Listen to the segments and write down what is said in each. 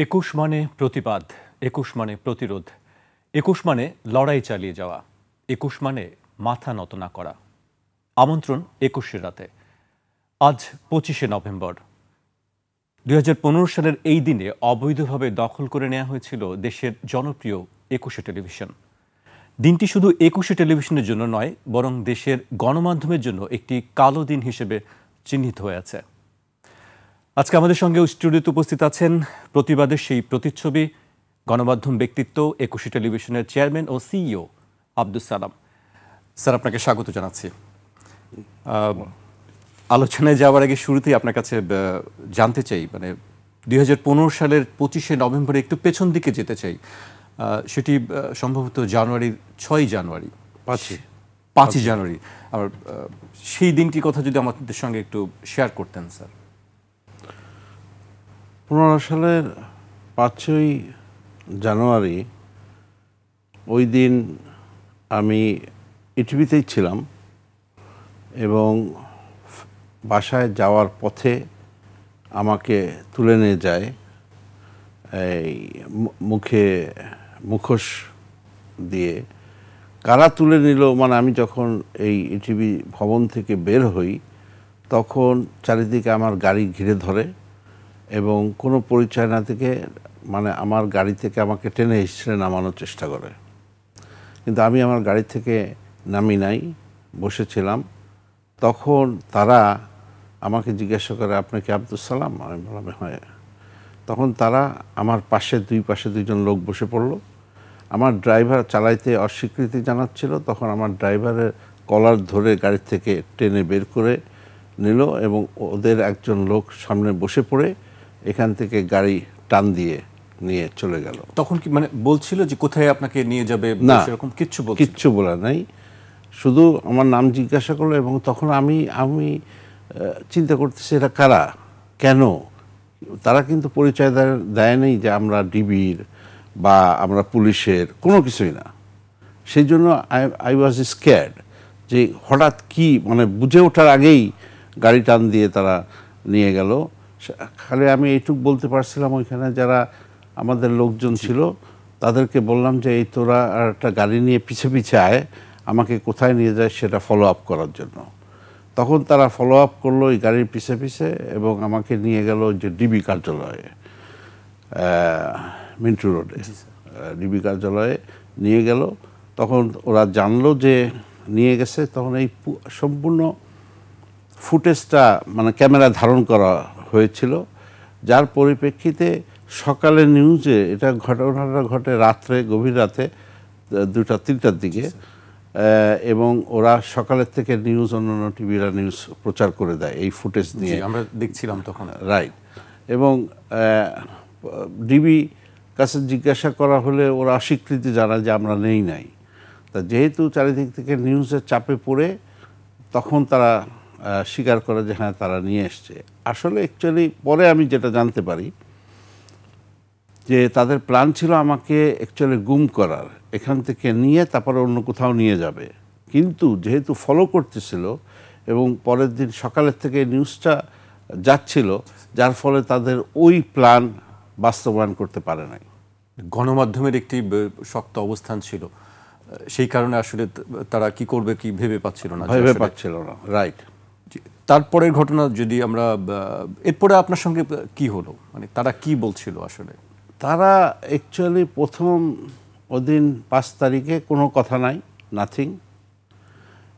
একুশ মানে প্রতিবাদ, একুশ মানে প্রতিরোধ, একুশ মানে লড়াই চালিয়ে যাওয়া, একুশ মানে মাথা নত না করা। আমন্ত্রণ ২১শে রাতে। আজ ২৫শে নভেম্বর। ২০১৫ সালের এই দিনে অবৈধভাবে দখল করে নেওয়া হয়েছিল দেশের জনপ্রিয় একুশে টেলিভিশন। দিনটি শুধু একুশে টেলিভিশনের জন্য নয়, বরং দেশের গণমাধ্যমের জন্য একটি কালো দিন হিসেবে চিহ্নিত হয়ে আছে। আজকে আমাদের সঙ্গে স্টুডিওতে উপস্থিত আছেন প্রতিবাদের সেই প্রতিচ্ছবি, গণমাধ্যম ব্যক্তিত্ব, একুশে টেলিভিশনের চেয়ারম্যান ও সিইও আব্দুস সালাম। স্যার, আপনাকে স্বাগত জানাচ্ছি। আলোচনায় যাওয়ার আগে শুরুতেই আপনার কাছে জানতে চাই, ২০১৫ সালের ২৫শে নভেম্বরে একটু পেছন দিকে যেতে চাই। সেটি সম্ভবত জানুয়ারির ৬ই জানুয়ারি, ৫ই জানুয়ারি। আর সেই দিনটির কথা যদি আমাদের সঙ্গে একটু শেয়ার করতেন স্যার। ১৫ সালের ৫ই জানুয়ারি, ওই দিন আমি ইটিভিতেই ছিলাম এবং বাসায় যাওয়ার পথে আমাকে তুলে নিয়ে যায় এই মুখে মুখোশ দিয়ে। কারা তুলে নিল, আমি যখন এই ইটিভি ভবন থেকে বের হই তখন চারিদিকে আমার গাড়ি ঘিরে ধরে এবং কোনো পরিচয় না থেকে আমার গাড়ি থেকে আমাকে টেনে হিঁচড়ে নামানোর চেষ্টা করে। কিন্তু আমি আমার গাড়ি থেকে নামি নাই, বসেছিলাম। তখন তারা আমাকে জিজ্ঞাসা করে, আপনি কি আব্দুস সালাম? আমি বললাম হ্যাঁ। তখন তারা আমার দুই পাশে দুইজন লোক বসে পড়ল। আমার ড্রাইভার চালাইতে অস্বীকৃতি জানাচ্ছিল, তখন আমার ড্রাইভারের কলার ধরে গাড়ি থেকে টেনে বের করে নিল এবং ওদের একজন লোক সামনে বসে পড়ে এখান থেকে গাড়ি টান দিয়ে নিয়ে চলে গেল। তখন কি বলছিল যে কোথায় আপনাকে নিয়ে যাবে? না, সেরকম কিচ্ছু বলা নাই, শুধু আমার নাম জিজ্ঞাসা করলো। এবং তখন আমি চিন্তা করতেছি এরা কারা, কেন? তারা কিন্তু পরিচয় দেয় নেই যে আমরা ডিবির বা আমরা পুলিশের, কোনো কিছুই না। সেই জন্য আই ওয়াজ স্কেয়ার্ড যে হঠাৎ কি বুঝে ওঠার আগেই গাড়ি টান দিয়ে তারা নিয়ে গেল। খালি আমি এইটুকু বলতে পারছিলাম, ওইখানে যারা আমাদের লোকজন ছিল তাদেরকে বললাম যে এই তোরা আর একটা গাড়ি নিয়ে পিছে পিছে আয়, আমাকে কোথায় নিয়ে যায় সেটা ফলো আপ করার জন্য। তখন তারা ফলো আপ করলো এই গাড়ির পিছে পিছে এবং আমাকে নিয়ে গেল যে ডিবি কার্যালয়ে, মিন্টু রোডে ডিবি কার্যালয়ে নিয়ে গেল। তখন ওরা জানলো যে নিয়ে গেছে। তখন এই সম্পূর্ণ ফুটেজটা ক্যামেরা ধারণ করা হয়েছিল, যার পরিপ্রেক্ষিতে সকালে নিউজে এটা ঘটনাটা ঘটে রাত্রে, গভীর রাতে 2টা-3টার দিকে। এবং ওরা সকালের থেকে নিউজ, অন্যান্য টিভিরা নিউজ প্রচার করে দেয় এই ফুটেজ নিয়ে, আমরা দেখছিলাম তখন। রাইট। এবং ডিবি কাছে জিজ্ঞাসা করা হলে ওরা অস্বীকৃতি জানায় যে আমরা নেই নাই। তা যেহেতু চারিদিক থেকে নিউজের চাপে পড়ে তখন তারা স্বীকার করে যে হ্যাঁ তারা নিয়ে এসছে। আসলে অ্যাকচুয়ালি পরে আমি যেটা জানতে পারি যে তাদের প্ল্যান ছিল আমাকে অ্যাকচুয়ালি গুম করার, এখান থেকে নিয়ে তারপরে অন্য কোথাও নিয়ে যাবে। কিন্তু যেহেতু ফলো করতেছিল এবং পরের দিন সকালের থেকে নিউজটা যাচ্ছিল, যার ফলে তাদের ওই প্ল্যান বাস্তবায়ন করতে পারে নাই। গণমাধ্যমের একটি শক্ত অবস্থান ছিল, সেই কারণে আসলে তারা কি করবে কি ভেবে পাচ্ছিল না। রাইট। তারপরের ঘটনা যদি আমরা, এরপরে আপনার সঙ্গে কি হলো, তারা কি বলছিল আসলে? তারা অ্যাকচুয়ালি প্রথম ওদিন 5 তারিখে কোনো কথা নাই, নাথিং।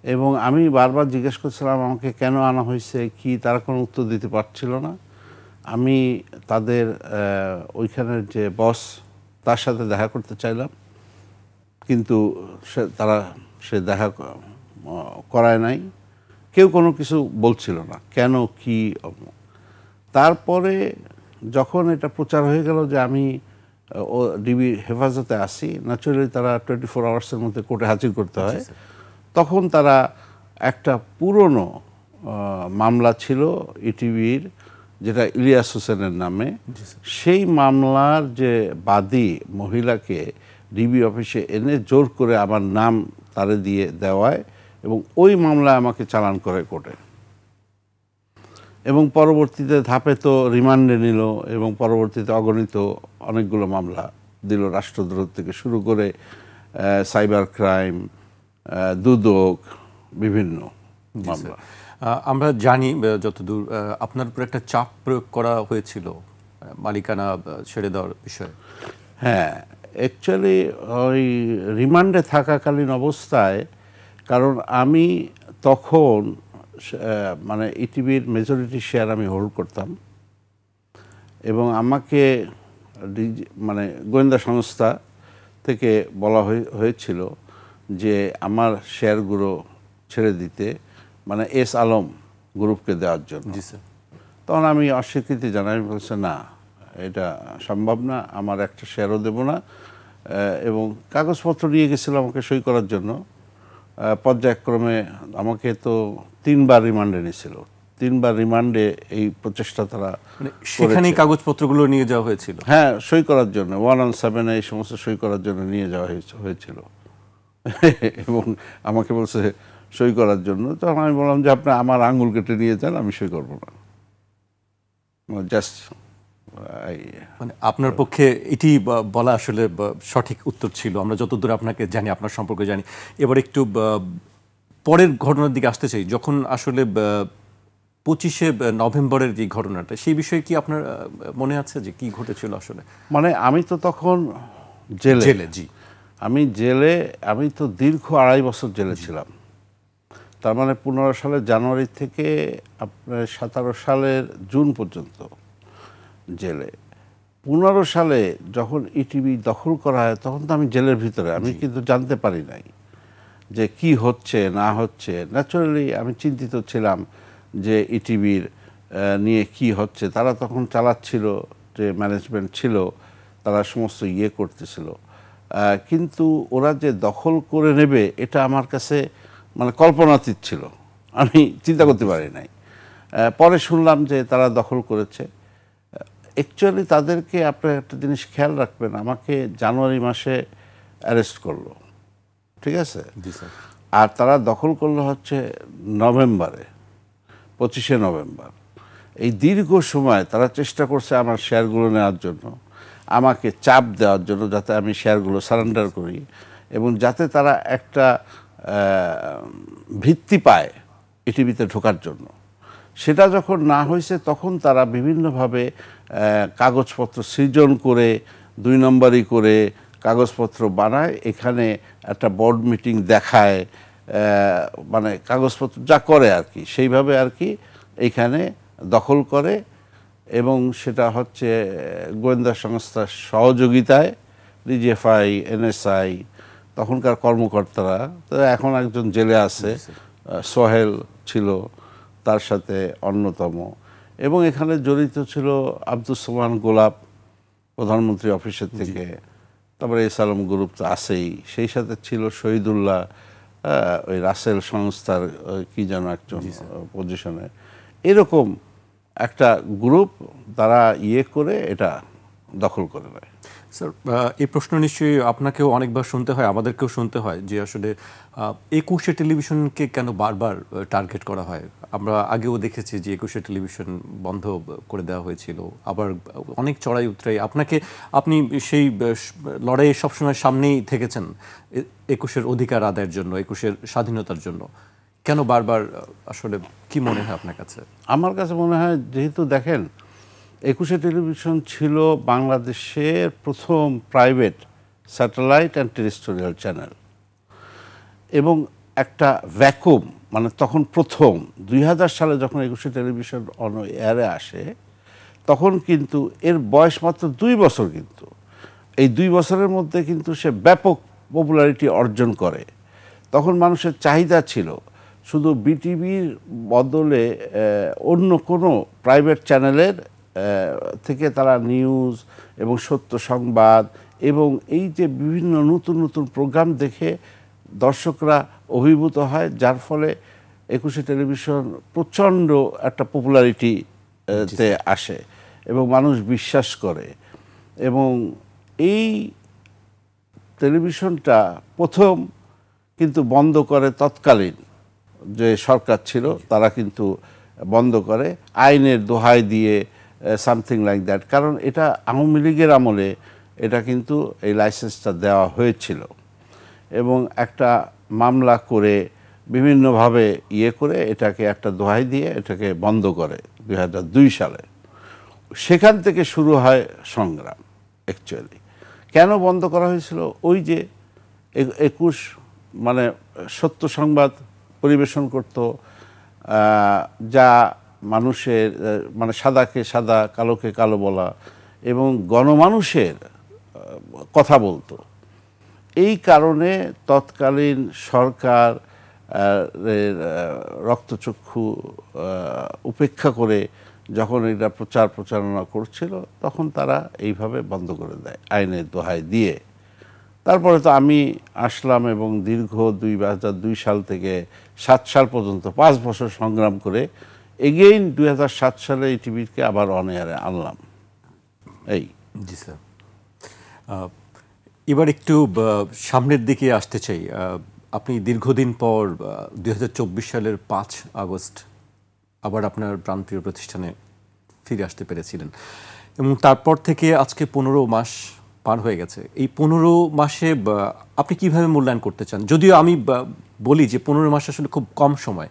এবং আমি বারবার জিজ্ঞেস করছিলাম আমাকে কেন আনা হয়েছে কি, তারা কোনো উত্তর দিতে পারছিল না। আমি তাদের ওইখানের যে বস তার সাথে দেখা করতে চাইলাম, কিন্তু সে দেখা করায় নাই। কেউ কোনো কিছু বলছিল না, কেন কি। তারপরে যখন এটা প্রচার হয়ে গেল যে আমি ডিবি হেফাজতে আসি, ন্যাচুরালি তারা 24 আওয়ার্সের মধ্যে কোর্টে হাজির করতে হয়। তখন তারা একটা পুরনো মামলা ছিল ইটিভির, যেটা ইলিয়াস হোসেনের নামে, সেই মামলার যে বাদী মহিলাকে ডিবি অফিসে এনে জোর করে আমার নাম তারে দিয়ে দেওয়ায় এবং ওই মামলায় আমাকে চালান করে কোর্টে। এবং পরবর্তীতে ধাপে তো রিমান্ডে নিল এবং পরবর্তীতে অগণিত অনেকগুলো মামলা দিল, রাষ্ট্রদ্রোহ থেকে শুরু করে সাইবার ক্রাইম, দুদক, বিভিন্ন মামলা। আমরা জানি যতদূর আপনার উপর একটা চাপ প্রয়োগ করা হয়েছিল মালিকানা ছেড়ে দেওয়ার বিষয়ে। হ্যাঁ, অ্যাকচুয়ালি ওই রিমান্ডে থাকাকালীন অবস্থায়, কারণ আমি তখন মানে ইটিভির মেজরিটি শেয়ার আমি হোল্ড করতাম এবং আমাকে মানে গোয়েন্দা সংস্থা থেকে বলা হয়েছিল যে আমার শেয়ারগুলো ছেড়ে দিতে, মানে এস আলম গ্রুপকে দেওয়ার জন্য। জি স্যার। তখন আমি অস্বীকৃতি জানাই, আমি বলছি না, এটা সম্ভব না, আমার একটা শেয়ারও দেব না। এবং কাগজপত্র নিয়ে গেছিল আমাকে সই করার জন্য। পর্যায়ক্রমে আমাকে তো 3বার রিমান্ডে নিয়েছিল, 3বার রিমান্ডে এই প্রচেষ্টা তারা, সেখানেই কাগজপত্রগুলো নিয়ে যাওয়া হয়েছিল। হ্যাঁ, সই করার জন্য 117 এই সমস্ত সই করার জন্য নিয়ে যাওয়া হয়েছিল এবং আমাকে বলছে সই করার জন্য। তখন আমি বললাম যে আপনি আমার আঙুল কেটে নিয়ে যান, আমি সই করবো না। জাস্ট মানে আপনার পক্ষে এটি বলা আসলে সঠিক উত্তর ছিল, আমরা যতদূর আপনাকে জানি, আপনার সম্পর্কে জানি। এবার একটু পরের ঘটনার দিকে আসতে চাই। যখন আসলে 25শে নভেম্বরের যে ঘটনাটা, সেই বিষয়ে কি আপনার মনে আছে যে কি ঘটেছিল আসলে? মানে আমি তো তখন জেলে। জি, আমি তো দীর্ঘ 2.5 বছর জেলে ছিলাম। তার মানে 15 সালের জানুয়ারি থেকে আপনার 17 সালের জুন পর্যন্ত জেলে। 15 সালে যখন ইটিভি দখল করা হয় তখন তো আমি জেলের ভিতরে, আমি কিন্তু জানতে পারি নাই যে কি হচ্ছে না হচ্ছে। ন্যাচারালি আমি চিন্তিত ছিলাম যে ইটিভির নিয়ে কি হচ্ছে। তারা তখন চালাচ্ছিল, যে ম্যানেজমেন্ট ছিল তারা সমস্ত করতেছিল, কিন্তু ওরা যে দখল করে নেবে এটা আমার কাছে মানে কল্পনাতীত ছিল, আমি চিন্তা করতে পারি নাই। পরে শুনলাম যে তারা দখল করেছে। অ্যাকচুয়ালি তাদেরকে আপনার একটা জিনিস খেয়াল রাখবেন, আমাকে জানুয়ারি মাসে অ্যারেস্ট করলো, ঠিক আছে, আর তারা দখল করলো হচ্ছে নভেম্বরে, 25শে নভেম্বর। এই দীর্ঘ সময় তারা চেষ্টা করছে আমার শেয়ারগুলো নেওয়ার জন্য, আমাকে চাপ দেওয়ার জন্য, যাতে আমি শেয়ারগুলো সারেন্ডার করি এবং যাতে তারা একটা ভিত্তি পায় ইটিভিতে ঢোকার জন্য। সেটা যখন না হয়েছে তখন তারা বিভিন্নভাবে কাগজপত্র সৃজন করে 2 নম্বরই করে কাগজপত্র বানায়, এখানে একটা বোর্ড মিটিং দেখায়, মানে কাগজপত্র যা করে আর কি, সেইভাবে আর কি এইখানে দখল করে। এবং সেটা হচ্ছে গোয়েন্দা সংস্থার সহযোগিতায়, ডিজিএফআই, এনএসআই, তখনকার কর্মকর্তারা। তো এখন একজন জেলে আছে, সোহেল ছিল তার সাথে অন্যতম, এবং এখানে জড়িত ছিল আব্দুস সোবহান গোলাপ প্রধানমন্ত্রী অফিসের থেকে, তারপরে এস আলম গ্রুপ তো আছেই, সেই সাথে ছিল শহীদুল্লাহ, ওই রাসেল সংস্থার কি যেন একজন পজিশনে। এরকম একটা গ্রুপ তারা করে এটা দখল করে নেয়। স্যার, এই প্রশ্ন নিশ্চয়ই আপনাকেও অনেকবার শুনতে হয়, আমাদেরকেও শুনতে হয় যে আসলে 21শে টেলিভিশনকে কেন বারবার টার্গেট করা হয়। আমরা আগেও দেখেছি যে 21শে টেলিভিশন বন্ধ করে দেওয়া হয়েছিল, আবার অনেক চড়াই উতরাই। আপনি সেই লড়াইয়ে সবসময় সামনেই থেকেছেন 21শের অধিকার আদায়ের জন্য, 21শের স্বাধীনতার জন্য। কেন বারবার আসলে কি মনে হয় আপনার কাছে? আমার কাছে মনে হয়, যেহেতু দেখেন 21শে টেলিভিশন ছিল বাংলাদেশের প্রথম private satellite and terrestrial channel, এবং একটা ভ্যাকুম, মানে তখন প্রথম 2000 সালে যখন 21শে টেলিভিশন অন এয়ারে আসে, তখন কিন্তু এর বয়স মাত্র 2 বছর, কিন্তু এই 2 বছরের মধ্যে কিন্তু সে ব্যাপক পপুলারিটি অর্জন করে। তখন মানুষের চাহিদা ছিল শুধু বিটিভির বদলে অন্য কোনো প্রাইভেট চ্যানেলের থেকে তারা নিউজ এবং সত্য সংবাদ এবং এই যে বিভিন্ন নতুন নতুন প্রোগ্রাম দেখে দর্শকরা অভিভূত হয়, যার ফলে 21শে টেলিভিশন প্রচণ্ড একটা পপুলারিটিতে আসে এবং মানুষ বিশ্বাস করে। এবং এই টেলিভিশনটা প্রথম কিন্তু বন্ধ করে তৎকালীন যে সরকার ছিল, তারা কিন্তু বন্ধ করে আইনের দোহাই দিয়ে, সামথিং লাইক দ্যাট। কারণ এটা আওয়ামী লীগের আমলে এটা কিন্তু এই লাইসেন্সটা দেওয়া হয়েছিল এবং একটা মামলা করে বিভিন্নভাবে করে এটাকে একটা দোহাই দিয়ে এটাকে বন্ধ করে 2002 সালে। সেখান থেকে শুরু হয় সংগ্রাম। অ্যাকচুয়ালি কেন বন্ধ করা হয়েছিল? ওই যে 21 মানে সত্য সংবাদ পরিবেশন করত, যা মানুষের মানে সাদাকে সাদা কালোকে কালো বলা এবং গণমানুষের কথা বলতো। এই কারণে তৎকালীন সরকার রক্তচক্ষু উপেক্ষা করে যখন এটা প্রচারণা করছিল তখন তারা এইভাবে বন্ধ করে দেয় আইনের দোহাই দিয়ে। তারপরে তো আমি আসলাম এবং দীর্ঘ 2002 সাল থেকে 7 সাল পর্যন্ত 5 বছর সংগ্রাম করে এগেইন 2007 সালে এই টিভিকে আবার অন এয়ারে আনলাম। এই জি স্যার, এবার একটু সামনের দিকে আসতে চাই। আপনি দীর্ঘদিন পর 2024 সালের 5 আগস্ট আবার আপনার প্রাণপ্রিয় প্রতিষ্ঠানে ফিরে আসতে পেরেছিলেন এবং তারপর থেকে আজকে 15 মাস পার হয়ে গেছে। এই 15 মাসে আপনি কিভাবে মূল্যায়ন করতে চান? যদিও আমি বলি যে 15 মাস আসলে খুব কম সময়,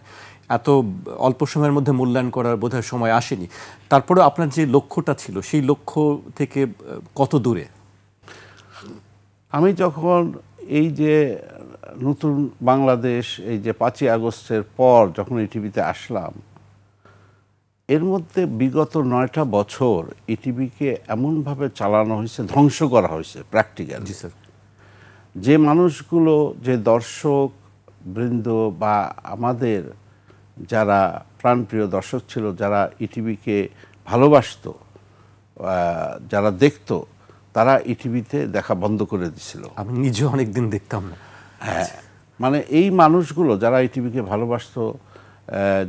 এত অল্প সময়ের মধ্যে মূল্যায়ন করার বোধহয় সময় আসেনি। তারপরেও আপনার যে লক্ষ্যটা ছিল সেই লক্ষ্য থেকে কত দূরে? আমি যখন এই যে নতুন বাংলাদেশ এই যে 5ই আগস্টের পর যখন এই টিভিতে আসলাম, এর মধ্যে বিগত 9টা বছর এই টিভিকে এমনভাবে চালানো হয়েছে, ধ্বংস করা হয়েছে প্র্যাকটিক্যালি। জি স্যার। যে মানুষগুলো, যে দর্শক বৃন্দ বা আমাদের যারা প্রাণপ্রিয় দর্শক ছিল, যারা ইটিভিকে ভালোবাসতো, যারা দেখতো, তারা ইটিভিতে দেখা বন্ধ করে দিছিল। আমি নিজে অনেকদিন দেখতাম না। হ্যাঁ, মানে এই মানুষগুলো যারা ইটিভিকে ভালোবাসতো,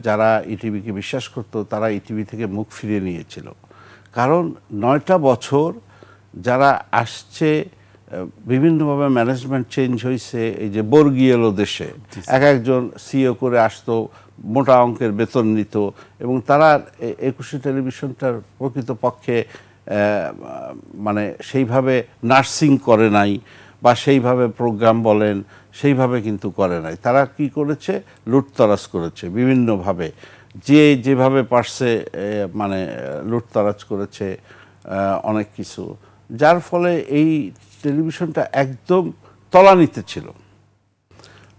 যারা ইটিভিকে বিশ্বাস করতো, তারা ইটিভি থেকে মুখ ফিরিয়ে নিয়েছিল। কারণ 9টা বছর যারা আসছে, বিভিন্নভাবে ম্যানেজমেন্ট চেঞ্জ হয়েছে। এই যে বর্গী এলো দেশে, একজন সিও করে আসতো, মোটা অঙ্কের বেতন নিত এবং তারা 21 টেলিভিশনটার প্রকৃতপক্ষে মানে সেইভাবে নার্সিং করে নাই বা সেইভাবে প্রোগ্রাম বলেন সেইভাবে কিন্তু করে নাই। তারা কি করেছে? লুটতরাজ করেছে বিভিন্নভাবে, যে যেভাবে পারছে মানে লুটতরাজ করেছে অনেক কিছু, যার ফলে এই টেলিভিশনটা একদম তলানিতে ছিল।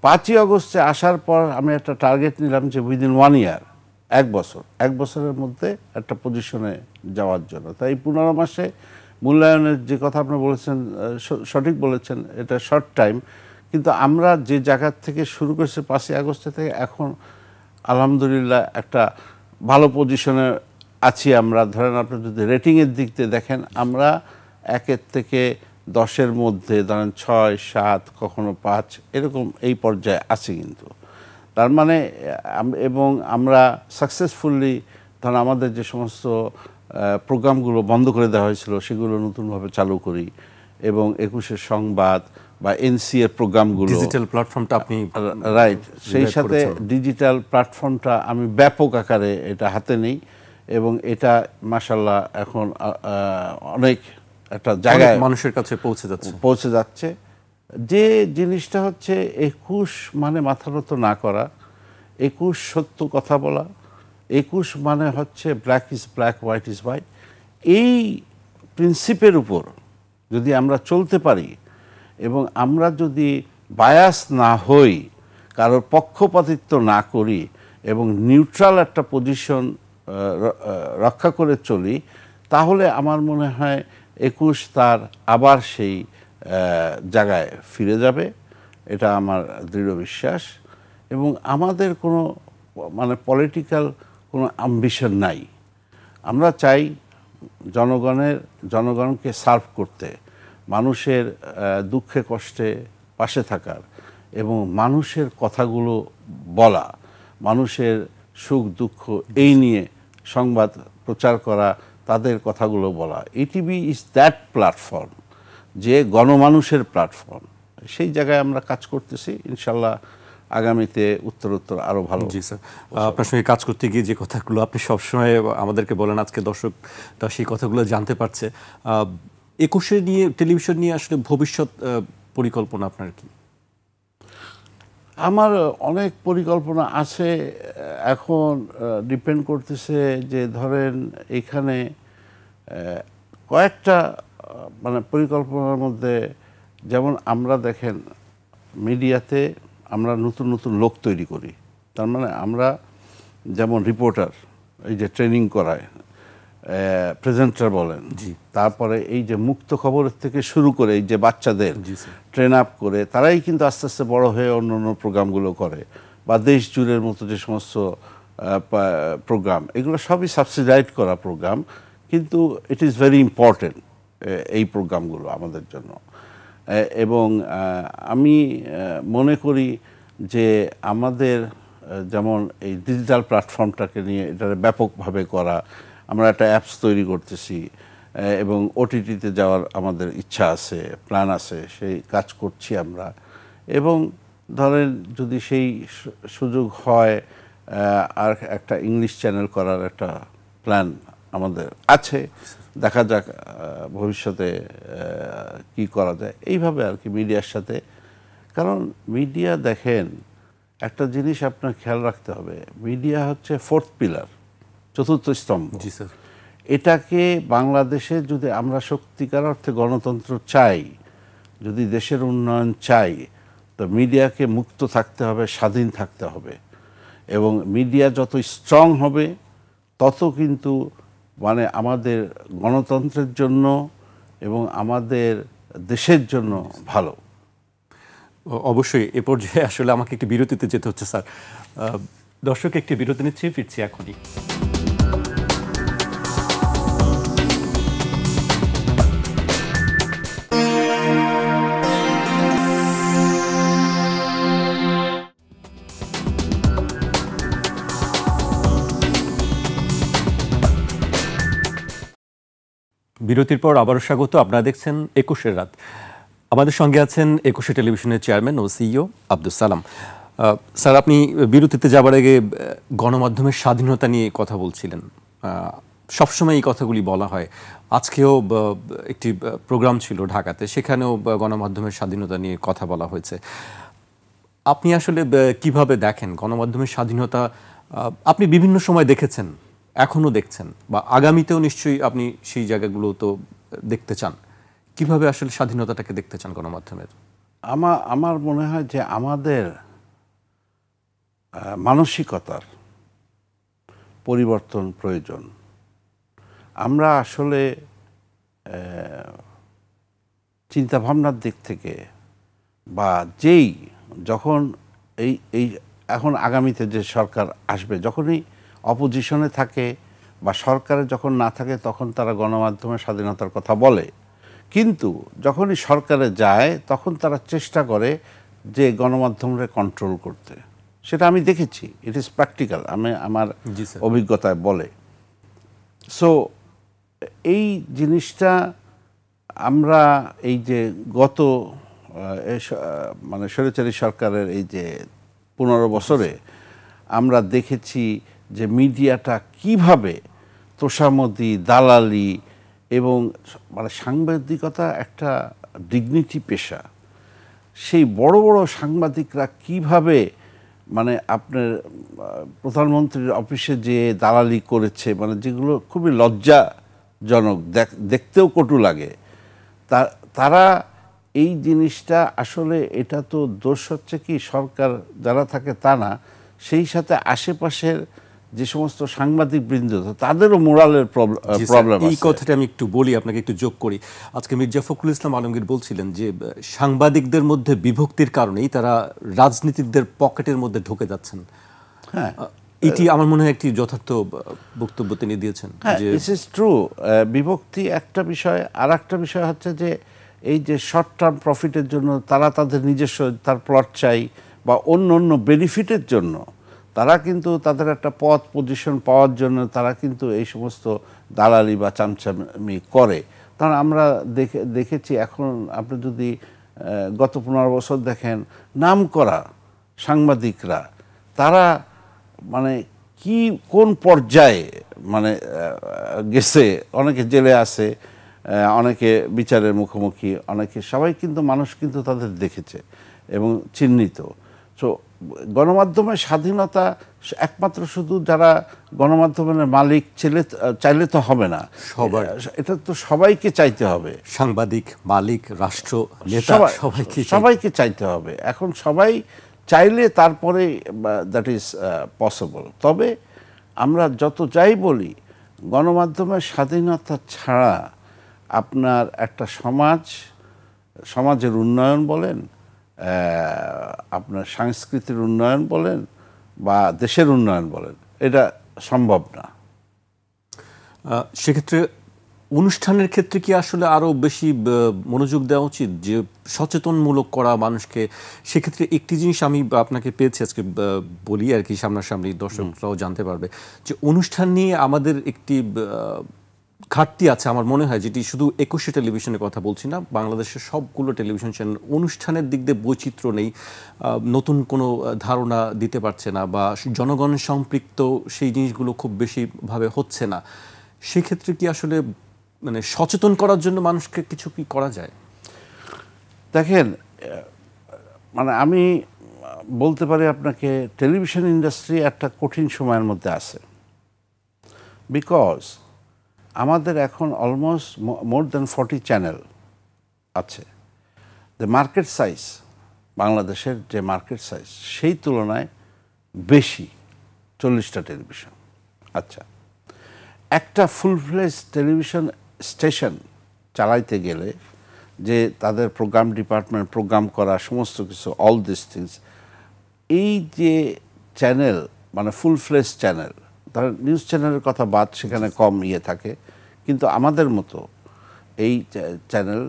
5ই আগস্টে আসার পর আমি একটা টার্গেট নিলাম যে উইদিন 1 ইয়ার, 1 বছরের মধ্যে একটা পজিশনে যাওয়ার জন্য। তাই 15 মাসে মূল্যায়নের যে কথা আপনি বলেছেন, সঠিক বলেছেন, এটা শর্ট টাইম। কিন্তু আমরা যে জায়গার থেকে শুরু করেছি 5ই আগস্ট থেকে এখন আলহামদুলিল্লাহ একটা ভালো পজিশনে আছি আমরা। ধরেন আপনি যদি রেটিংয়ের দিক দিয়ে দেখেন, আমরা 1 থেকে 10-এর মধ্যে ধরেন 6, 7, কখনো 5 এরকম এই পর্যায়ে আছি। কিন্তু তার মানে এবং আমরা সাকসেসফুলি ধরেন আমাদের যে সমস্ত প্রোগ্রামগুলো বন্ধ করে দেওয়া হয়েছিল সেগুলো নতুনভাবে চালু করি এবং 21-এর সংবাদ বা এনসি এর প্রোগ্রামগুলো, ডিজিটাল প্ল্যাটফর্মটা আপনি রাইট, সেই সাথে ডিজিটাল প্ল্যাটফর্মটা আমি ব্যাপক আকারে এটা হাতে নেই এবং এটা মাশাআল্লাহ এখন অনেক একটা জায়গায় মানুষের কাছে পৌঁছে যাচ্ছে। যে জিনিসটা হচ্ছে 21 মানে মাথা নত না করা, 21 সত্য কথা বলা, 21 মানে হচ্ছে black is black, white is white. এই প্রিন্সিপের উপর যদি আমরা চলতে পারি এবং আমরা যদি বায়াস না হই, কারোর পক্ষপাতিত্ব না করি এবং নিউট্রাল একটা পজিশন রক্ষা করে চলি, তাহলে আমার মনে হয় 21 তার আবার সেই জায়গায় ফিরে যাবে। এটা আমার দৃঢ় বিশ্বাস। এবং আমাদের কোনো মানে পলিটিক্যাল কোনো অ্যাম্বিশন নাই। আমরা চাই জনগণকে সার্ভ করতে, মানুষের দুঃখে কষ্টে পাশে থাকার এবং মানুষের কথাগুলো বলা, মানুষের সুখ দুঃখ এই নিয়ে সংবাদ প্রচার করা, তাদের কথাগুলো বলা। ইটিভি ইজ দ্যাট প্ল্যাটফর্ম, যে গণমানুষের প্ল্যাটফর্ম। সেই জায়গায় আমরা কাজ করতেছি। ইনশাল্লাহ আগামীতে উত্তরোত্তর আরও ভালো। জি স্যার, আপনার সঙ্গে কাজ করতে গিয়ে যে কথাগুলো আপনি সবসময় আমাদেরকে বলেন, আজকে দর্শকরা সেই কথাগুলো জানতে পারছে। 21-এ নিয়ে, টেলিভিশন নিয়ে আসলে ভবিষ্যৎ পরিকল্পনা আপনার কি? আমার অনেক পরিকল্পনা আছে, এখন ডিপেন্ড করতেছে যে ধরেন এখানে কয়েকটা মানে পরিকল্পনার মধ্যে, যেমন আমরা দেখেন মিডিয়াতে আমরা নতুন নতুন লোক তৈরি করি। তার মানে আমরা যেমন রিপোর্টার, এই যে ট্রেনিং করায়, প্রেজেন্টার বলেন, তারপরে এই যে মুক্ত খবরের থেকে শুরু করে এই যে বাচ্চাদের ট্রেন আপ করে তারাই কিন্তু আস্তে আস্তে বড় হয়ে অন্য অন্য প্রোগ্রামগুলো করে, বা দেশ জুড়ের মতো যে সমস্ত প্রোগ্রাম, এগুলো সবই সাবসিডাইজ করা প্রোগ্রাম, কিন্তু ইট ইজ ভেরি ইম্পর্টেন্ট এই প্রোগ্রামগুলো আমাদের জন্য। এবং আমি মনে করি যে আমাদের যেমন এই ডিজিটাল প্ল্যাটফর্মটাকে নিয়ে এটা ব্যাপকভাবে করা, আমরা একটা অ্যাপস তৈরি করতেছি এবং ওটিটিতে যাওয়ার আমাদের ইচ্ছা আছে, প্ল্যান আছে, সেই কাজ করছি আমরা। এবং ধরেন যদি সেই সুযোগ হয়, আর একটা ইংলিশ চ্যানেল করার একটা প্ল্যান আমাদের আছে, দেখা যাক ভবিষ্যতে কি করা যায় এইভাবে আর কি মিডিয়ার সাথে। কারণ মিডিয়া দেখেন একটা জিনিস আপনার খেয়াল রাখতে হবে, মিডিয়া হচ্ছে ফোর্থ পিলার, চতুর্থ স্তম্ভ। জি স্যার। এটাকে বাংলাদেশে যদি আমরা সত্যিকার অর্থে গণতন্ত্র চাই, যদি দেশের উন্নয়ন চাই, তো মিডিয়াকে মুক্ত থাকতে হবে, স্বাধীন থাকতে হবে। এবং মিডিয়া যত স্ট্রং হবে তত কিন্তু মানে আমাদের গণতন্ত্রের জন্য এবং আমাদের দেশের জন্য ভালো। অবশ্যই। এ পর্যায়ে আসলে আমাকে একটি বিরতিতে যেতে হচ্ছে স্যার। দর্শক, একটি বিরতি নিচ্ছি, ফিরছি এখনই। বিরতির পর আবারও স্বাগত। আপনারা দেখছেন 21-এর রাত। আমাদের সঙ্গে আছেন 21 টেলিভিশনের চেয়ারম্যান ও সিইও আব্দুস সালাম। স্যার, আপনি বিরতিতে যাবার আগে গণমাধ্যমের স্বাধীনতা নিয়ে কথা বলছিলেন। সবসময় এই কথাগুলি বলা হয়। আজকেও একটি প্রোগ্রাম ছিল ঢাকাতে, সেখানেও গণমাধ্যমের স্বাধীনতা নিয়ে কথা বলা হয়েছে। আপনি আসলে কিভাবে দেখেন গণমাধ্যমের স্বাধীনতা? আপনি বিভিন্ন সময় দেখেছেন, এখনও দেখছেন, বা আগামীতেও নিশ্চয়ই আপনি সেই জায়গাগুলো তো দেখতে চান। কিভাবে আসলে স্বাধীনতাটাকে দেখতে চান গণমাধ্যমের? আমার মনে হয় যে আমাদের মানসিকতার পরিবর্তন প্রয়োজন। আমরা আসলে চিন্তাভাবনার দিক থেকে বা যখন এই এখন আগামীতে যে সরকার আসবে, যখনই অপোজিশনে থাকে বা সরকারে যখন না থাকে, তখন তারা গণমাধ্যমের স্বাধীনতার কথা বলে, কিন্তু যখনই সরকারে যায় তখন তারা চেষ্টা করে যে গণমাধ্যমকে কন্ট্রোল করতে। সেটা আমি দেখেছি, ইট ইজ প্র্যাকটিক্যাল, আমার অভিজ্ঞতায় বলে। সো এই জিনিসটা আমরা এই যে গত মানে স্বৈরাচারী সরকারের এই যে 15 বছরে আমরা দেখেছি যে মিডিয়াটা কিভাবে তোষামোদী, দালালি এবং মানে সাংবাদিকতা একটা ডিগনিটি পেশা, সেই বড় বড় সাংবাদিকরা কিভাবে মানে আপনার প্রধানমন্ত্রীর অফিসে যে দালালি করেছে, মানে যেগুলো খুবই লজ্জাজনক, দেখতেও কটু লাগে। তারা এই জিনিসটা আসলে, এটা তো দোষ হচ্ছে কি সরকার যারা থাকে তা না, সেই সাথে আশেপাশের যে সমস্ত সাংবাদিক বৃন্দ তাদেরও মোরালের প্রবলেম আছে। এই কথাটা আমি একটু বলি, আপনাকে একটু যোগ করি। আজকে মির্জা ফখরুল ইসলাম আলমগীর বলছিলেন যে সাংবাদিকদের মধ্যে বিভক্তির কারণেই তারা রাজনীতিকদের পকেটের মধ্যে ঢুকে যাচ্ছেন। হ্যাঁ, এটি আমার মনে হয় একটি যথার্থ বক্তব্য তিনি দিয়েছেন। This is true. বিভক্তি একটা বিষয়, আর একটা বিষয় হচ্ছে যে এই যে শর্ট টার্ম প্রফিটের জন্য তারা তাদের নিজস্ব তার প্লট চাই বা অন্য অন্য বেনিফিটের জন্য তারা কিন্তু তাদের একটা পদ পজিশন পাওয়ার জন্য তারা কিন্তু এই সমস্ত দালালি বা চামচামি করে। কারণ আমরা দেখেছি, এখন আপনি যদি গত 15 বছর দেখেন, নাম করা সাংবাদিকরা তারা মানে কি কোন পর্যায়ে মানে গেছে, অনেকে জেলে আছে, অনেকে বিচারের মুখোমুখি, অনেকে সবাই কিন্তু মানুষ কিন্তু তাদের দেখেছে এবং চিহ্নিত। সো গণমাধ্যমের স্বাধীনতা একমাত্র শুধু যারা গণমাধ্যমের মালিক চাইলে তো হবে না, সবার এটা তো সবাইকে চাইতে হবে, সাংবাদিক, মালিক, রাষ্ট্র নেতা সবাইকে চাইতে হবে। এখন সবাই চাইলে তারপরে দ্যাট ইজ পসিবল। তবে আমরা যত যাই বলি, গণমাধ্যমের স্বাধীনতা ছাড়া আপনার একটা সমাজের উন্নয়ন বলেন, আপনার সংস্কৃতির উন্নয়ন বলেন বা দেশের উন্নয়ন বলেন, এটা সম্ভব না। সেক্ষেত্রে অনুষ্ঠানের ক্ষেত্রে কি আসলে আরও বেশি মনোযোগ দেওয়া উচিত, যে সচেতনমূলক করা মানুষকে? সেক্ষেত্রে একটি জিনিস আমি আপনাকে পেয়েছি আজকে, বলি আর কি, সামনাসামনি দর্শকরাও জানতে পারবে, যে অনুষ্ঠান নিয়ে আমাদের একটি ঘাটতি আছে আমার মনে হয়, যেটি শুধু ২১শে টেলিভিশনের কথা বলছি না, বাংলাদেশের সবগুলো টেলিভিশন চ্যানেল অনুষ্ঠানের দিক দিয়ে বৈচিত্র্য নেই, নতুন কোনো ধারণা দিতে পারছে না, বা জনগণের সম্পৃক্ত সেই জিনিসগুলো খুব বেশিভাবে হচ্ছে না। সেক্ষেত্রে কি আসলে মানে সচেতন করার জন্য মানুষকে কিছু কি করা যায়? দেখেন, মানে আমি বলতে পারি আপনাকে, টেলিভিশন ইন্ডাস্ট্রি একটা কঠিন সময়ের মধ্যে আছে। বিকজ আমাদের এখন অলমোস্ট মোর দ্যান 40 চ্যানেল আছে। দ্য মার্কেট সাইজ, বাংলাদেশের যে মার্কেট সাইজ, সেই তুলনায় বেশি 40টা টেলিভিশন। আচ্ছা, একটা ফুল ফ্লেজ টেলিভিশন স্টেশন চালাইতে গেলে যে তাদের প্রোগ্রাম ডিপার্টমেন্ট, প্রোগ্রাম করা, সমস্ত কিছু, অল দিস থিংস, এই যে চ্যানেল মানে ফুল ফ্লেজ চ্যানেল, ধরেন নিউজ চ্যানেলের কথা বাদ, সেখানে কম থাকে, কিন্তু আমাদের মতো এই চ্যানেল,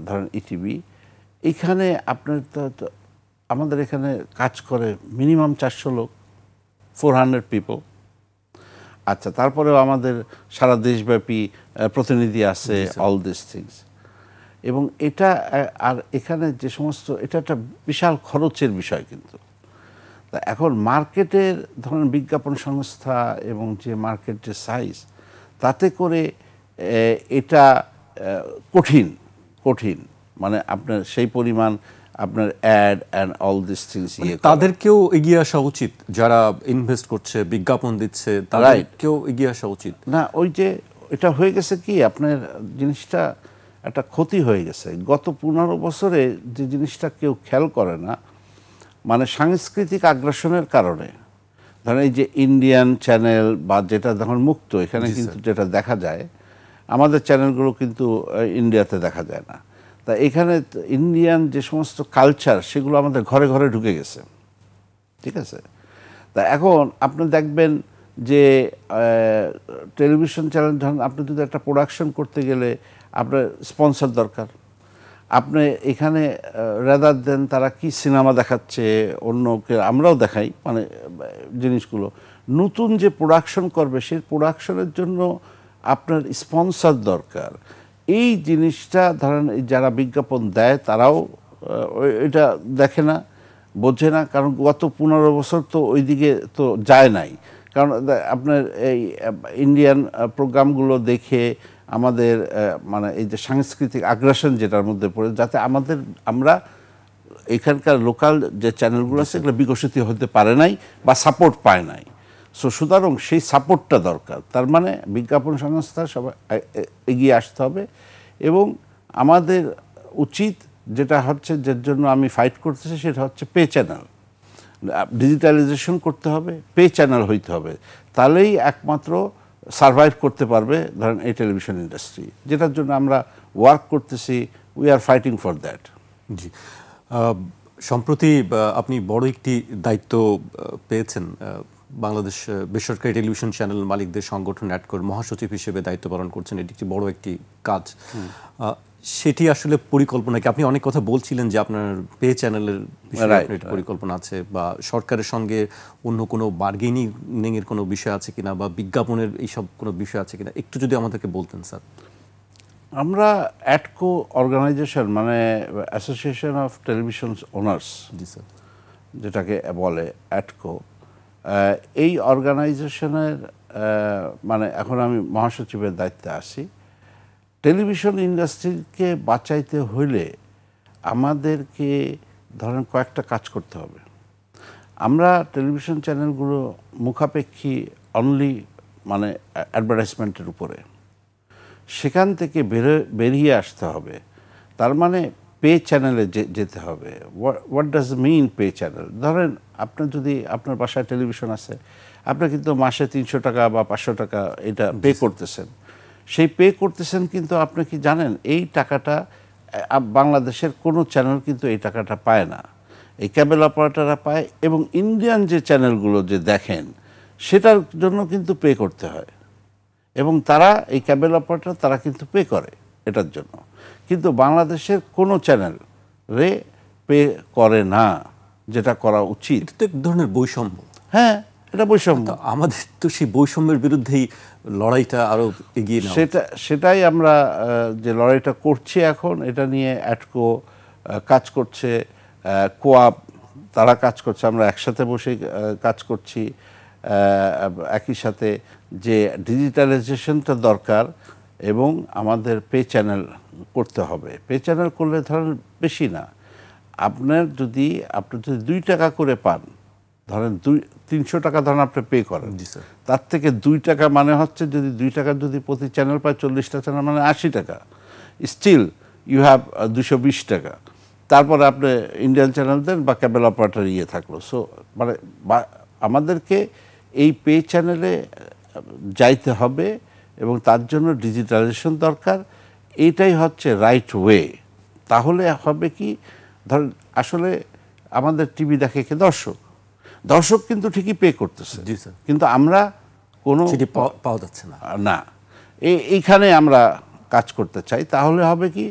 ধরেন ইটিভি, এইখানে আপনার তো আমাদের এখানে কাজ করে মিনিমাম 400 লোক, 400 পিপল। আচ্ছা, তারপরেও আমাদের সারা দেশব্যাপী প্রতিনিধি আছে, অল দিস থিংস। এবং এটা আর এখানে যে সমস্ত, এটা একটা বিশাল খরচের বিষয়। কিন্তু তা এখন মার্কেটের ধরেন বিজ্ঞাপন সংস্থা এবং যে মার্কেটের সাইজ, তাতে করে এটা কঠিন মানে আপনার সেই পরিমাণ আপনার add and all this things, তাদেরকেও এগিয়ে আসা উচিত, যারা ইনভেস্ট করছে, বিজ্ঞাপন দিচ্ছে, তাদেরকেও এগিয়ে আসা উচিত। না, ওই যে এটা হয়ে গেছে কি, আপনার জিনিসটা একটা ক্ষতি হয়ে গেছে গত 15 বছরে, যে জিনিসটা কেউ খেয়াল করে না, মানে সাংস্কৃতিক আগ্রাসনের কারণে। ধরেন এই যে ইন্ডিয়ান চ্যানেল বা যেটা যখন মুক্ত, এখানে কিন্তু যেটা দেখা যায়, আমাদের চ্যানেলগুলো কিন্তু ইন্ডিয়াতে দেখা যায় না। তা এখানে ইন্ডিয়ান যে সমস্ত কালচার, সেগুলো আমাদের ঘরে ঘরে ঢুকে গেছে, ঠিক আছে? তা এখন আপনি দেখবেন যে টেলিভিশন চ্যানেল, ধরেন আপনি যদি একটা প্রোডাকশন করতে গেলে আপনার স্পন্সর দরকার। আপনি এখানে রাদার দেন তারা কি সিনেমা দেখাচ্ছে, অন্যকে আমরাও দেখাই, মানে জিনিসগুলো নতুন যে প্রোডাকশন করবে, সেই প্রোডাকশনের জন্য আপনার স্পন্সর দরকার। এই জিনিসটা ধরেন যারা বিজ্ঞাপন দেয়, তারাও এটা দেখে না, বোঝে না, কারণ গত 15 বছর তো ওই দিকে তো যায় নাই। কারণ আপনার এই ইন্ডিয়ান প্রোগ্রামগুলো দেখে আমাদের মানে এই যে সাংস্কৃতিক আগ্রাসন যেটার মধ্যে পড়ে, যাতে আমরা এখানকার লোকাল যে চ্যানেলগুলো আছে, এগুলো বিকশিত হতে পারে নাই বা সাপোর্ট পায় নাই। সো সুতরাং সেই সাপোর্টটা দরকার। তার মানে বিজ্ঞাপন সংস্থা সবাই এগিয়ে আসতে হবে। এবং আমাদের উচিত, যেটা হচ্ছে, যার জন্য আমি ফাইট করতেছি, সেটা হচ্ছে পে চ্যানেল। ডিজিটালাইজেশন করতে হবে, পে চ্যানেল হইতে হবে, তাহলেই একমাত্র সার্ভাইভ করতে পারবে ধরেন এই টেলিভিশন ইন্ডাস্ট্রি, যেটার জন্য আমরা ওয়ার্ক করতেছি। We are fighting for that. জি, সম্প্রতি আপনি বড় একটি দায়িত্ব পেয়েছেন, বাংলাদেশ বেসরকারি টেলিভিশন চ্যানেল মালিকদের সংগঠন অ্যাডকোর মহাসচিব হিসেবে দায়িত্ব পালন করছেন। এটি একটি বড় একটি কাজ। সেটি আসলে পরিকল্পনা কি? আপনি অনেক কথা বলছিলেন যে আপনার পে চ্যানেলের পরিকল্পনা আছে, বা সরকারের সঙ্গে অন্য কোনো বার্গেনিং এর কোনো বিষয় আছে কিনা, বা বিজ্ঞাপনের এইসব কোনো বিষয় আছে কিনা, একটু যদি আমাদেরকে বলতেন স্যার। আমরা অ্যাডকো অর্গানাইজেশন, মানে association of television owners, G sir, যেটাকে বলে অ্যাটকো, এই অর্গানাইজেশনের মানে এখন আমি মহাসচিবের দায়িত্বে আছি। টেলিভিশন ইন্ডাস্ট্রিকে বাঁচাইতে হইলে আমাদেরকে ধরেন কয়েকটা কাজ করতে হবে। আমরা টেলিভিশন চ্যানেলগুলো মুখাপেক্ষী অনলি মানে অ্যাডভার্টাইজমেন্টের উপরে, সেখান থেকে বেরিয়ে আসতে হবে। তার মানে পে চ্যানেলে যেতে হবে। What does mean pay channel? ধরেন আপনার যদি আপনার বাসায় টেলিভিশন আছে, আপনি কিন্তু মাসে 300 টাকা বা 500 টাকা এটা পে করতেছেন। সেই পে করতেছেন, কিন্তু আপনি কি জানেন এই টাকাটা বাংলাদেশের কোনো চ্যানেল কিন্তু এই টাকাটা পায় না। এই ক্যাবেল অপারেটররা পায়, এবং ইন্ডিয়ান যে চ্যানেলগুলো যে দেখেন সেটার জন্য কিন্তু পে করতে হয়, এবং তারা এই ক্যাবেল অপারেটর তারা কিন্তু পে করে এটার জন্য। কিন্তু বাংলাদেশের কোনো চ্যানেল পে করে না, যেটা করা উচিত। এটা তো এক ধরনের বৈষম্য। হ্যাঁ, এটা বৈষম্য। আমাদের তো সেই বৈষম্যের বিরুদ্ধেই লড়াইটা আরো এগিয়ে নেওয়া। সেটাই আমরা যে লড়াইটা করছি এখন, এটা নিয়ে অ্যাটকো কাজ করছে, কোয়াপ তারা কাজ করছে, আমরা একসাথে বসে কাজ করছি। একই সাথে যে ডিজিটালাইজেশনটা দরকার, এবং আমাদের পে চ্যানেল করতে হবে। পে চ্যানেল করলে ধরেন বেশি না, আপনি যদি 2 টাকা করে পান, ধরেন 300 টাকা ধরেন আপনি পে করেন, তার থেকে 2 টাকা মানে হচ্ছে, যদি 2 টাকা যদি প্রতি চ্যানেল পায় 40টা চ্যানেল মানে 80 টাকা। স্টিল ইউ হ্যাভ 220 টাকা। তারপরে আপনি ইন্ডিয়ান চ্যানেল দেন বা ক্যাবেল অপারেটর থাকলো। সো মানে আমাদেরকে এই পে চ্যানেলে যাইতে হবে, এবং তার জন্য ডিজিটালাইজেশন দরকার। এইটাই হচ্ছে রাইট ওয়ে। তাহলে হবে কি, ধরেন আসলে আমাদের টিভি দেখে কি দর্শক কিন্তু ঠিকই পে করতেছে, কিন্তু আমরা কোনো পাওয়া যাচ্ছে না। এইখানে আমরা কাজ করতে চাই। তাহলে হবে কি,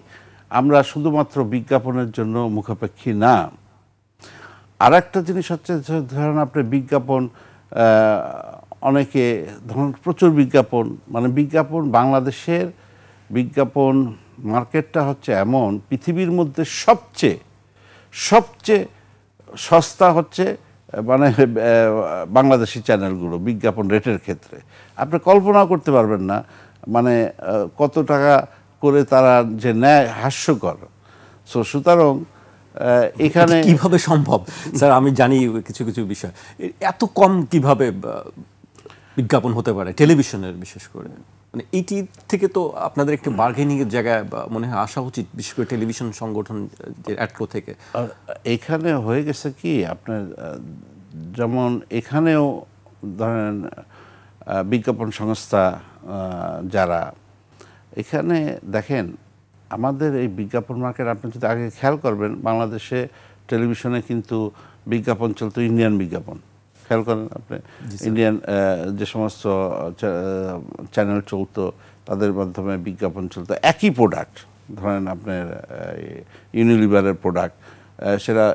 আমরা শুধুমাত্র বিজ্ঞাপনের জন্য মুখাপেক্ষী না। আর একটা জিনিস হচ্ছে, ধরেন আপনি বিজ্ঞাপন, অনেকে ধরুন প্রচুর বিজ্ঞাপন, মানে বিজ্ঞাপন, বাংলাদেশের বিজ্ঞাপন মার্কেটটা হচ্ছে এমন, পৃথিবীর মধ্যে সবচেয়ে সস্তা হচ্ছে মানে বাংলাদেশি চ্যানেলগুলো বিজ্ঞাপন রেটের ক্ষেত্রে। আপনি কল্পনাও করতে পারবেন না মানে কত টাকা করে তারা যে নেয়, হাস্যকর। সো সুতরাং এখানে কিভাবে সম্ভব স্যার? আমি জানি কিছু কিছু বিষয়, এত কম কিভাবে বিজ্ঞাপন হতে পারে টেলিভিশনের, বিশেষ করে মানে এইটি থেকে তো আপনাদের একটু বার্গেনিং এর জায়গায় মনে হয় আসা উচিত, বিশেষ করে টেলিভিশন সংগঠন যে অ্যাটকো থেকে। এখানে হয়ে গেছে কি, আপনার যেমন এখানেও ধরেন বিজ্ঞাপন সংস্থা যারা, এখানে দেখেন আমাদের এই বিজ্ঞাপন মার্কেট, আপনি যদি আগে খেয়াল করবেন, বাংলাদেশে টেলিভিশনে কিন্তু বিজ্ঞাপন চলতো ইন্ডিয়ান বিজ্ঞাপন। খেয়াল করেন আপনি, ইন্ডিয়ান যে সমস্ত চ্যানেল চলতো তাদের মাধ্যমে বিজ্ঞাপন চলতো। একই প্রোডাক্ট, ধরেন আপনার ইউনিলিভারের প্রোডাক্ট, সেটা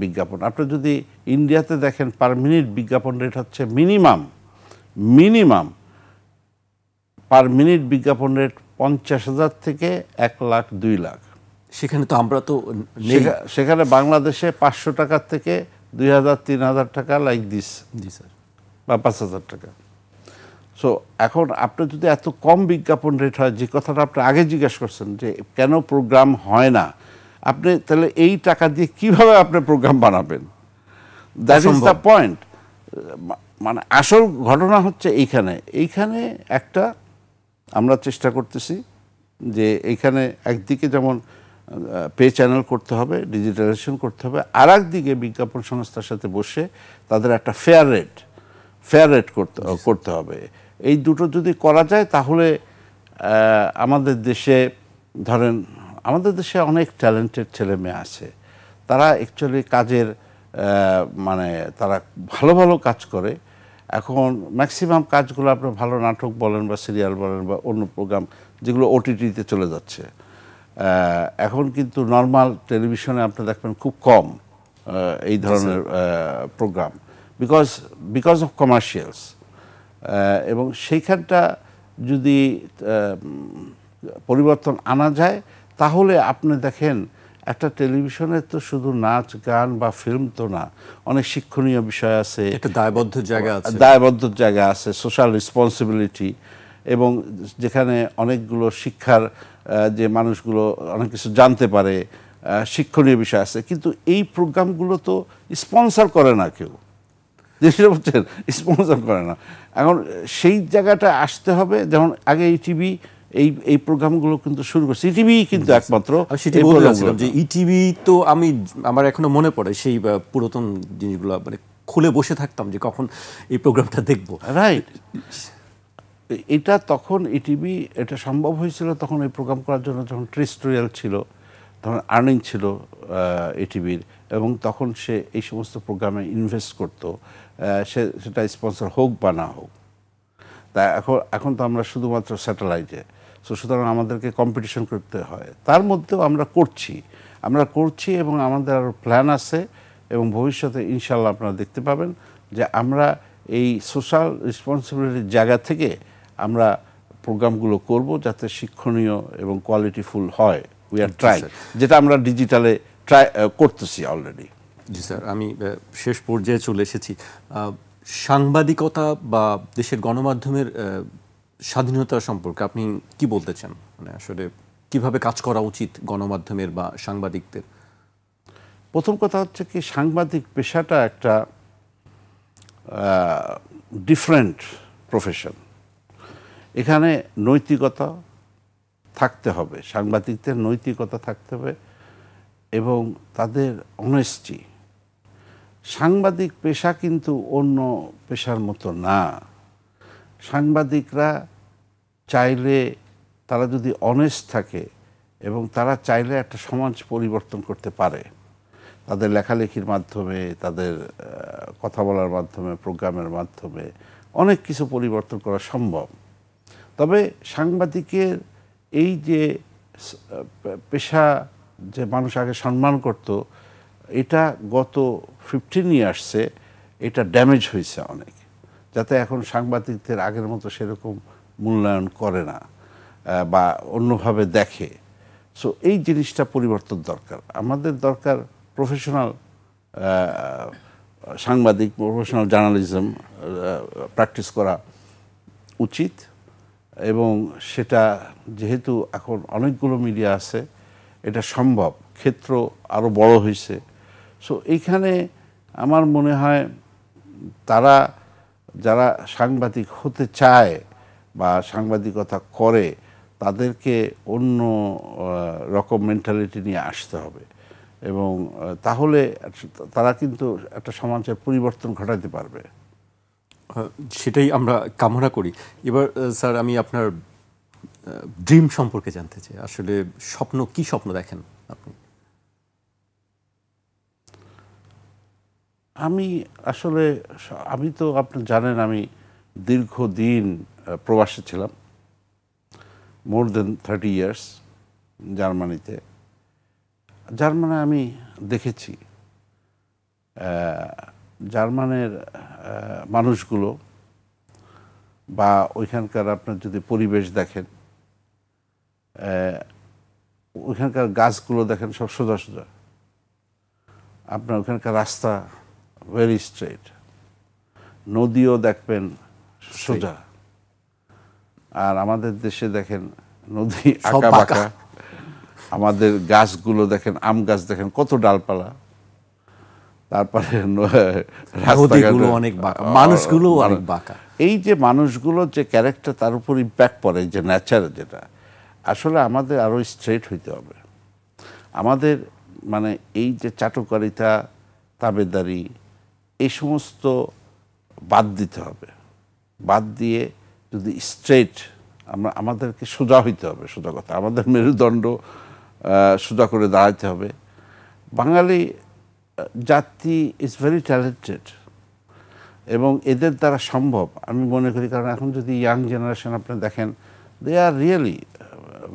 বিজ্ঞাপন। আপনি যদি ইন্ডিয়াতে দেখেন, পার মিনিট বিজ্ঞাপন রেট হচ্ছে মিনিমাম পার মিনিট বিজ্ঞাপন রেট 50,000 থেকে 1 লাখ 2 লাখ। সেখানে তো আমরা তো সেখানে বাংলাদেশে 500 টাকার থেকে 2,000-3,000 টাকা লাইক দিস, স্যার, বা 5,000 টাকা। সো এখন আপনি যদি এত কম বিজ্ঞাপন রেট হয়, যে কথাটা আপনি আগে জিজ্ঞেস করছেন যে কেন প্রোগ্রাম হয় না, আপনি তাহলে এই টাকা দিয়ে কিভাবে আপনি প্রোগ্রাম বানাবেন? That is the point. মানে আসল ঘটনা হচ্ছে এইখানে একটা আমরা চেষ্টা করতেছি যে এইখানে একদিকে যেমন পে চ্যানেল করতে হবে, ডিজিটালাইজেশন করতে হবে, আর একদিকে বিজ্ঞাপন সংস্থার সাথে বসে তাদের একটা ফেয়ার রেট করতে হবে। এই দুটো যদি করা যায়, তাহলে আমাদের দেশে, ধরেন আমাদের দেশে অনেক ট্যালেন্টেড ছেলে মেয়ে আছে, তারা অ্যাকচুয়ালি কাজের মানে তারা ভালো ভালো কাজ করে। এখন ম্যাক্সিমাম কাজগুলো আপনার ভালো নাটক বলেন বা সিরিয়াল বলেন বা অন্য প্রোগ্রাম যেগুলো ওটিটিতে চলে যাচ্ছে, এখন কিন্তু নর্মাল টেলিভিশনে আপনি দেখবেন খুব কম এই ধরনের প্রোগ্রাম, বিকজ অফ কমার্শিয়ালস। এবং সেইখানটা যদি পরিবর্তন আনা যায়, তাহলে আপনি দেখেন একটা টেলিভিশনে তো শুধু নাচ গান বা ফিল্ম তো না, অনেক শিক্ষণীয় বিষয় আছে, একটা দায়বদ্ধ জায়গা আছে, সোশ্যাল রেসপন্সিবিলিটি, এবং যেখানে অনেকগুলো শিক্ষার যে মানুষগুলো অনেক কিছু জানতে পারে, শিক্ষণীয় বিষয় আছে। কিন্তু এই প্রোগ্রামগুলো তো স্পন্সর করে না কেউ, যেটা বলছেন, স্পন্সর করে না। এখন সেই জায়গাটা আসতে হবে। যেমন আগে ইটিভি এই প্রোগ্রামগুলো কিন্তু শুরু করছে, ইটিভি কিন্তু একমাত্র। সেটা বলতে চাচ্ছিলাম যে ইটিভি তো আমার এখনো মনে পড়ে সেই পুরাতন জিনিসগুলো, মানে খুলে বসে থাকতাম যে কখন এই প্রোগ্রামটা দেখবো। রাইট, এটা তখন ইটিভি এটা সম্ভব হয়েছিল তখন এই প্রোগ্রাম করার জন্য, যখন টেরিস্ট্রিয়াল ছিল, তখন আর্নিং ছিল ইটিভির, এবং তখন সে এই সমস্ত প্রোগ্রামে ইনভেস্ট করতো, সেটা স্পন্সর হোক বা না হোক। তা এখন তো আমরা শুধুমাত্র স্যাটেলাইটে, সুতরাং আমাদেরকে কম্পিটিশন করতে হয়। তার মধ্যেও আমরা করছি এবং আমাদের আরও প্ল্যান আছে, এবং ভবিষ্যতে ইনশাল্লাহ আপনারা দেখতে পাবেন যে আমরা এই সোশ্যাল রেসপন্সিবিলিটির জায়গা থেকে আমরা প্রোগ্রামগুলো করব যাতে শিক্ষণীয় এবং কোয়ালিটিফুল হয়। উই আর ট্রাই, যেটা আমরা ডিজিটালে ট্রাই করতেছি অলরেডি। জি স্যার, আমি শেষ পর্যায়ে চলে এসেছি। সাংবাদিকতা বা দেশের গণমাধ্যমের স্বাধীনতা সম্পর্কে আপনি কি বলতে চান? মানে আসলে কিভাবে কাজ করা উচিত গণমাধ্যমের বা সাংবাদিকদের? প্রথম কথা হচ্ছে কি, সাংবাদিক পেশাটা একটা ডিফারেন্ট প্রফেশন। এখানে নৈতিকতা থাকতে হবে, সাংবাদিকদের নৈতিকতা থাকতে হবে এবং তাদের অনেস্টি। সাংবাদিক পেশা কিন্তু অন্য পেশার মতো না। সাংবাদিকরা চাইলে, তারা যদি অনেস্ট থাকে এবং তারা চাইলে একটা সমাজ পরিবর্তন করতে পারে, তাদের লেখালেখির মাধ্যমে, তাদের কথা বলার মাধ্যমে, প্রোগ্রামের মাধ্যমে অনেক কিছু পরিবর্তন করা সম্ভব। তবে সাংবাদিকের এই যে পেশা, যে মানুষ আগে সম্মান করত, এটা গত 15 ইয়ার্সে এটা ড্যামেজ হয়েছে অনেক, যাতে এখন সাংবাদিকদের আগের মতো সেরকম মূল্যায়ন করে না বা অন্যভাবে দেখে। সো এই জিনিসটা পরিবর্তন দরকার। আমাদের দরকার প্রফেশনাল সাংবাদিক, প্রফেশনাল জার্নালিজম প্র্যাকটিস করা উচিত, এবং সেটা যেহেতু এখন অনেকগুলো মিডিয়া আছে, এটা সম্ভব, ক্ষেত্র আরও বড় হয়েছে। সো এইখানে আমার মনে হয় যারা সাংবাদিক হতে চায় বা সাংবাদিকতা করে, তাদেরকে অন্য রকম মেন্টালিটি নিয়ে আসতে হবে, এবং তাহলে তারা কিন্তু একটা সমাজের পরিবর্তন ঘটাতে পারবে। সেটাই আমরা কামনা করি। এবার স্যার, আমি আপনার ড্রিম সম্পর্কে জানতে চাই। আসলে কি স্বপ্ন দেখেন আপনি? আমি তো আপনি জানেন, আমি দীর্ঘদিন প্রবাসে ছিলাম, মোর দেন 30 ইয়ার্স জার্মানিতে। জার্মানে আমি দেখেছি জার্মানের মানুষগুলো, বা ওইখানকার আপনার যদি পরিবেশ দেখেন, ওইখানকার গাছগুলো দেখেন সব সোজা সোজা, আপনার ওখানকার রাস্তা ভেরি স্ট্রেট, নদীও দেখবেন সোজা। আর আমাদের দেশে দেখেন নদী আঁকা বাঁকা, আমাদের গাছগুলো দেখেন, আম গাছ দেখেন কত ডালপালা, তারপরে রাস্তাগুলো অনেক বাঁকা, মানুষগুলো অনেক বাঁকা। এই যে মানুষগুলোর যে ক্যারেক্টার, তার উপর ইম্প্যাক্ট পড়ে যে নেচার, যেটা আসলে আমাদের আরও স্ট্রেট হইতে হবে। আমাদের মানে এই যে চাটুকারিতা, তাবেদারি, এই সমস্ত বাদ দিতে হবে। বাদ দিয়ে যদি স্ট্রেট, আমাদেরকে সোজা হইতে হবে, সোজা কথা, আমাদের মেরুদণ্ড সোজা করে দাঁড়াতে হবে। বাঙালি জাতি ইজ ভেরি ট্যালেন্টেড, এবং এদের দ্বারা সম্ভব আমি মনে করি। কারণ এখন যদি ইয়াং জেনারেশন আপনি দেখেন, they are really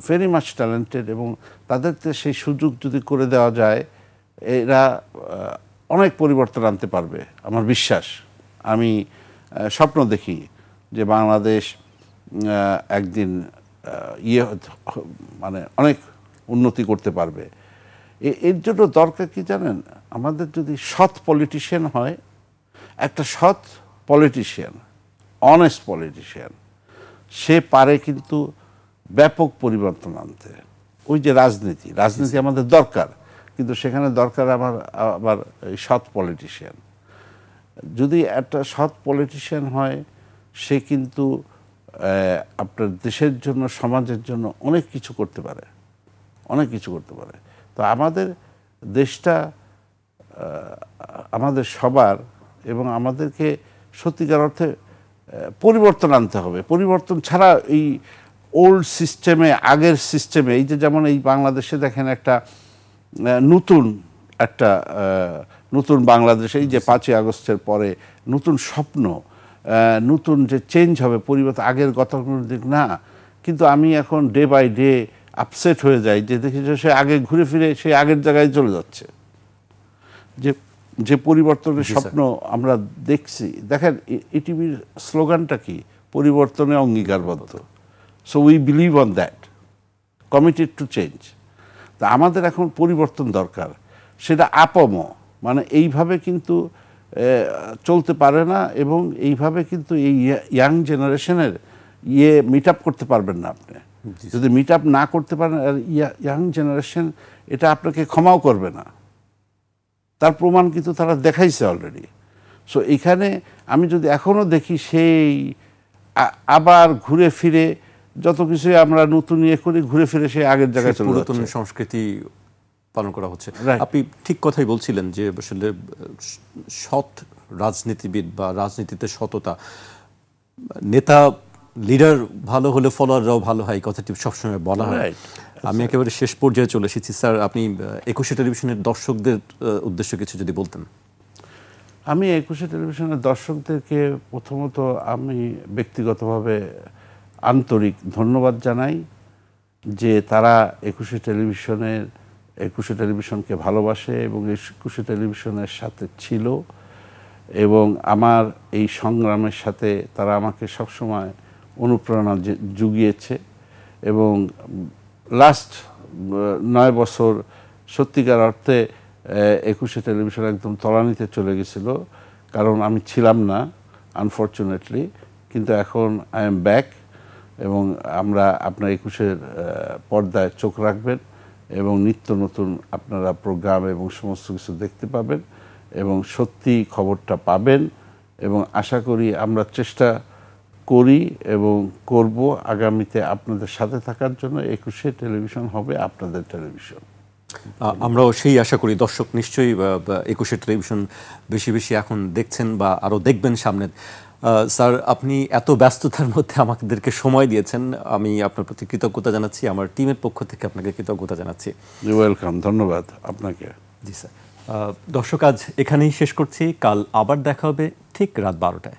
very much talented, এবং তাদেরকে সেই সুযোগ যদি করে দেওয়া যায়, এরা অনেক পরিবর্তন আনতে পারবে আমার বিশ্বাস। আমি স্বপ্ন দেখি যে বাংলাদেশ একদিন মানে অনেক উন্নতি করতে পারবে, এর জন্য দরকার কি জানেন, আমাদের যদি সৎ পলিটিশিয়ান হয়, একটা সৎ পলিটিশিয়ান, অনেস্ট পলিটিশিয়ান, সে পারে কিন্তু ব্যাপক পরিবর্তন আনতে। ওই যে রাজনীতি আমাদের দরকার, কিন্তু সেখানে দরকার আবার সৎ পলিটিশিয়ান। যদি একটা সৎ পলিটিশিয়ান হয়, সে কিন্তু আপনার দেশের জন্য, সমাজের জন্য অনেক কিছু করতে পারে, অনেক কিছু করতে পারে। তো আমাদের দেশটা আমাদের সবার, এবং আমাদেরকে সত্যিকার অর্থে পরিবর্তন আনতে হবে। পরিবর্তন ছাড়া এই ওল্ড সিস্টেমে, আগের সিস্টেমে, এই যে যেমন এই বাংলাদেশে দেখেন একটা নতুন বাংলাদেশ, এই যে 5ই আগস্টের পরে নতুন স্বপ্ন, নতুন যে চেঞ্জ হবে, পরিবর্তন, আগের গতানুগতিক দিক না। কিন্তু আমি এখন ডে বাই ডে আপসেট হয়ে যাই যে দেখি যে সে আগে ঘুরে ফিরে সে আগের জায়গায় চলে যাচ্ছে। যে পরিবর্তনের স্বপ্ন আমরা দেখছি, দেখেন ইটিভির স্লোগানটা কি, পরিবর্তনে অঙ্গীকারবদ্ধ। So we believe on that, committed to change. তা আমাদের এখন পরিবর্তন দরকার, সেটা আপম, মানে এইভাবে কিন্তু চলতে পারে না, এবং এইভাবে কিন্তু এই ইয়াং জেনারেশনের মিট আপ করতে পারবেন না আপনি। যদি মিট আপ না করতে পারেন, ইয়াং জেনারেশন এটা আপনাকে ক্ষমাও করবে না, তার প্রমাণ কিন্তু তারা দেখাইছে অলরেডি। সো এখানে আমি যদি এখনও দেখি সেই আবার ঘুরে ফিরে যত কিছুই আমরা নতুন করি, ঘুরে ফিরে সেই আগের জায়গায় চলে যাচ্ছে, পুরাতন সংস্কৃতি পালন করা হচ্ছে। আপনি ঠিক কথাই বলছিলেন যে আসলে সৎ রাজনীতিবিদ বা রাজনীতিতে সততা, নেতা লিডার ভালো হলে ফলোয়াররাও ভালো হয়, কথাটি সবসময় বলা হয়। আমি একেবারে শেষ পর্যায়ে চলে এসেছি। স্যার, আপনি 21শে টেলিভিশনের দর্শকদের উদ্দেশ্যে কিছু যদি বলতেন। আমি 21শে টেলিভিশনের দর্শকদেরকে প্রথমত আমি ব্যক্তিগতভাবে আন্তরিক ধন্যবাদ জানাই যে তারা 21শে টেলিভিশনকে ভালোবাসে এবং 21শে টেলিভিশনের সাথে ছিল, এবং আমার এই সংগ্রামের সাথে তারা আমাকে সবসময় অনুপ্রেরণা জুগিয়েছে। এবং লাস্ট 9 বছর সত্যিকার অর্থে 21শে টেলিভিশন একদম তলানিতে চলে গেছিল, কারণ আমি ছিলাম না আনফর্চুনেটলি। কিন্তু এখন আই এম ব্যাক, এবং আমরা আপনার 21শের পর্দায় চোখ রাখবেন, এবং নিত্য নতুন আপনারা প্রোগ্রাম এবং সমস্ত কিছু দেখতে পাবেন, এবং সত্যি খবরটা পাবেন। এবং আশা করি আমরা চেষ্টা করি এবং করব আগামীতে আপনাদের সাথে থাকার জন্য। 21শে টেলিভিশন হবে আপনাদের টেলিভিশন। আমরাও সেই আশা করি। দর্শক নিশ্চয়ই 21শে টেলিভিশন বেশি বেশি এখন দেখছেন বা আরও দেখবেন সামনে। স্যার, আপনি এত ব্যস্ততার মধ্যে আমাদেরকে সময় দিয়েছেন, আমি আপনার প্রতি কৃতজ্ঞতা জানাচ্ছি। আমার টিমের পক্ষ থেকে আপনাকে কৃতজ্ঞতা জানাচ্ছি। ওয়েলকাম, ধন্যবাদ আপনাকে। জি স্যার। দর্শক, আজ এখানেই শেষ করছি। কাল আবার দেখা হবে ঠিক রাত 12টায়।